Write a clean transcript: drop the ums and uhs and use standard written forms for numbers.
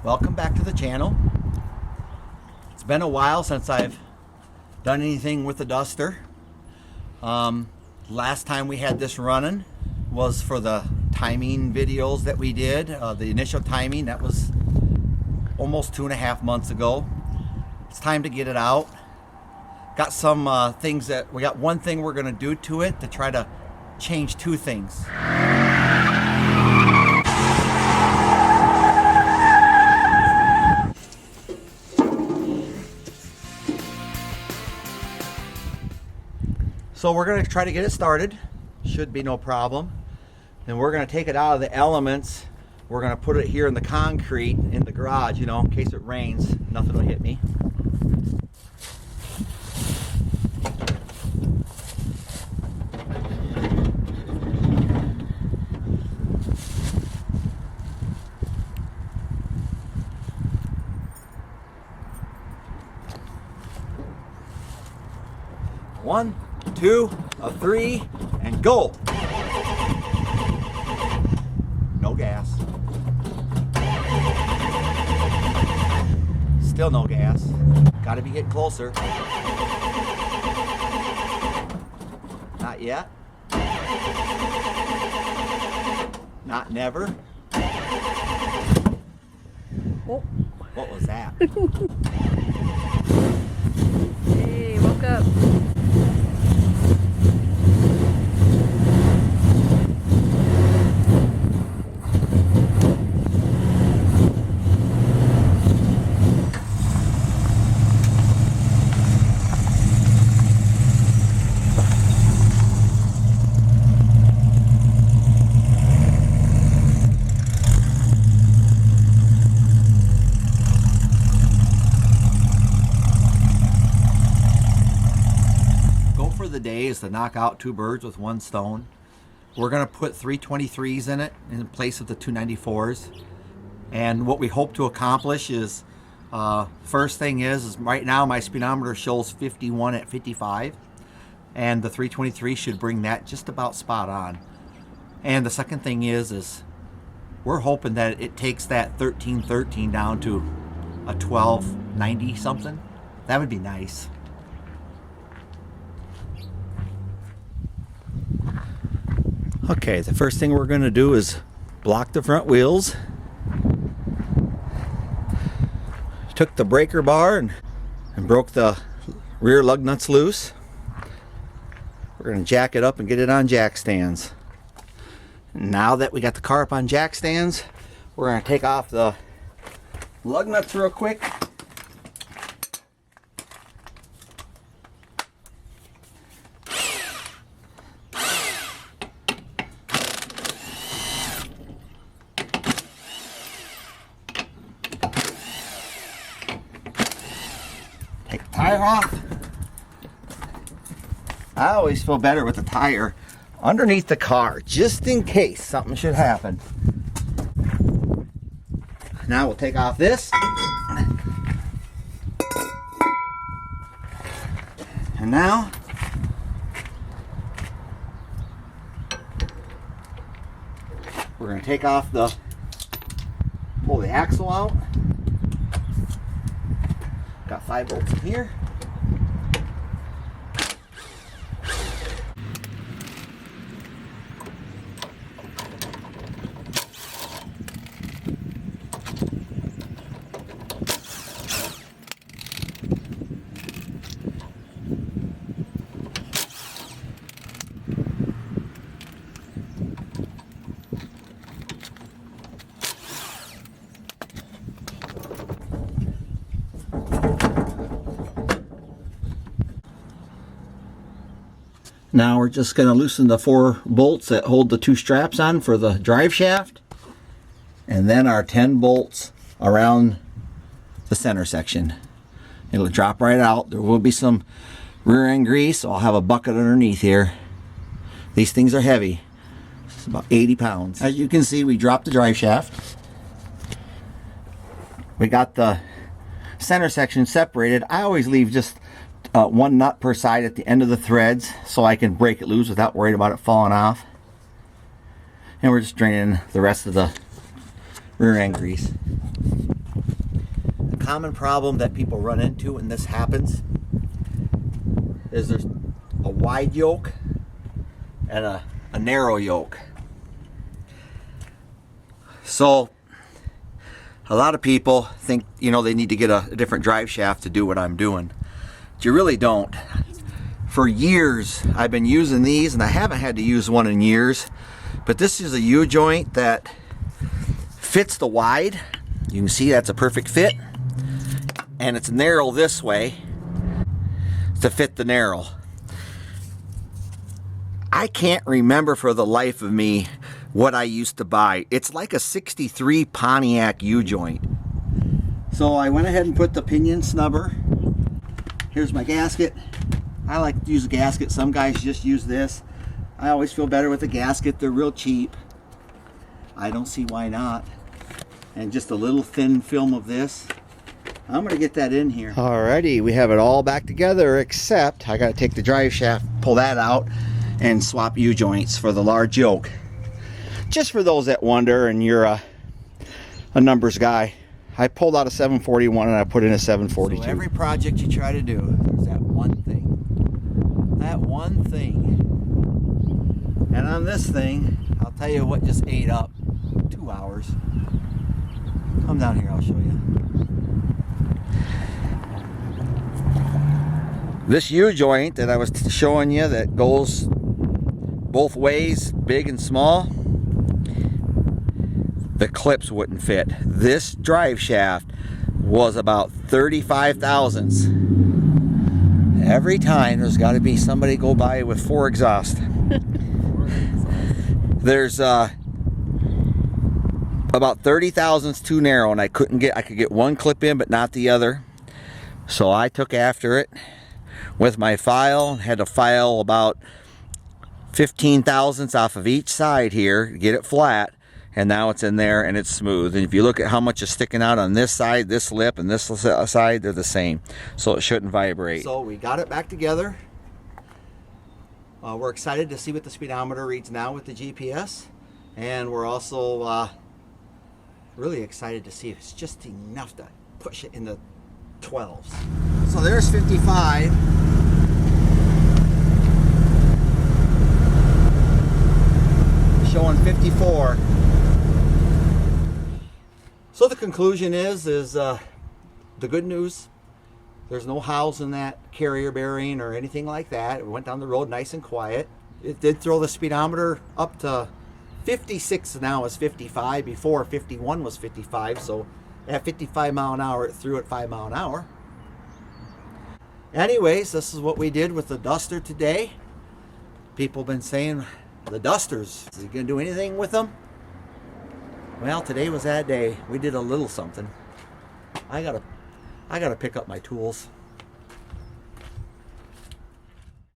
Welcome back to the channel. It's been a while since I've done anything with the Duster. Last time we had this running was for the timing videos that we did. The initial timing, that was almost 2.5 months ago. It's time to get it out. Got some things that we got. One thing we're going to do to it to try to change two things. So we're going to try to get it started. Should be no problem. And we're going to take it out of the elements. We're going to put it here in the concrete in the garage, you know, in case it rains. Nothing will hit me. One, two, a three, and go. No gas. Still no gas. Got to be getting closer. Not yet. Not never. Oh. What was that? Hey, woke up. The day is to knock out two birds with one stone. We're going to put 323s in it in place of the 294s, and what we hope to accomplish is first thing is right now my speedometer shows 51 at 55, and the 323 should bring that just about spot on. And the second thing is we're hoping that it takes that 1313 down to a 1290 something. That would be nice. Okay, the first thing we're going to do is block the front wheels. Took the breaker bar and broke the rear lug nuts loose. We're going to jack it up and get it on jack stands. Now that we got the car up on jack stands, we're going to take off the lug nuts real quick. Take the tire off. I always feel better with the tire underneath the car, just in case something should happen. Now we'll take off this. And now we're going to take off pull the axle out. Got 5 bolts in here. Now we're just going to loosen the 4 bolts that hold the 2 straps on for the drive shaft, and then our 10 bolts around the center section. It'll drop right out. There will be some rear end grease, so I'll have a bucket underneath here. These things are heavy. It's about 80 pounds. As you can see, we dropped the drive shaft. We got the center section separated. I always leave just 1 nut per side at the end of the threads so I can break it loose without worrying about it falling off. And we're just draining the rest of the rear end grease. common problem that people run into when this happens is there's a wide yoke and a narrow yoke. So a lot of people think, you know, they need to get a different drive shaft to do what I'm doing. But you really don't. For years I've been using these, and I haven't had to use one in years, but this is a U-joint that fits the wide. You can see that's a perfect fit, and it's narrow this way to fit the narrow. I can't remember for the life of me what I used to buy. It's like a 63 Pontiac U-joint. So I went ahead and put the pinion snubber. Here's my gasket. I like to use a gasket. Some guys just use this. I always feel better with a gasket. They're real cheap. I don't see why not. And just a little thin film of this. I'm gonna get that in here. Alrighty, we have it all back together, except I gotta take the drive shaft, pull that out, and swap U-joints for the large yoke. Just for those that wonder and you're a numbers guy, I pulled out a 741 and I put in a 742. So every project you try to do, there's that one thing. That one thing. And on this thing, I'll tell you what just ate up 2 hours. Come down here, I'll show you. This U-joint that I was showing you that goes both ways, big and small, the clips wouldn't fit. This drive shaft was about 35 thousandths. Every time there's got to be somebody go by with 4 exhaust. There's about 30 thousandths too narrow, and I could get one clip in but not the other. So I took after it with my file, had to file about 15 thousandths off of each side here to get it flat, and now it's in there and it's smooth. And if you look at how much is sticking out on this side, this lip, and this side, they're the same, so it shouldn't vibrate. So we got it back together. We're excited to see what the speedometer reads now with the GPS, and we're also really excited to see if it's just enough to push it in the 12s. So there's 55. Showing 54. So the conclusion is the good news. There's no howls in that carrier bearing or anything like that. It went down the road nice and quiet. It did throw the speedometer up to 56. Now is 55. Before 51 was 55. So at 55 mile an hour, it threw at 5 mile an hour. Anyways, this is what we did with the Duster today. People have been saying, the Dusters, is he gonna do anything with them? Well, today was that day. We did a little something. I gotta pick up my tools.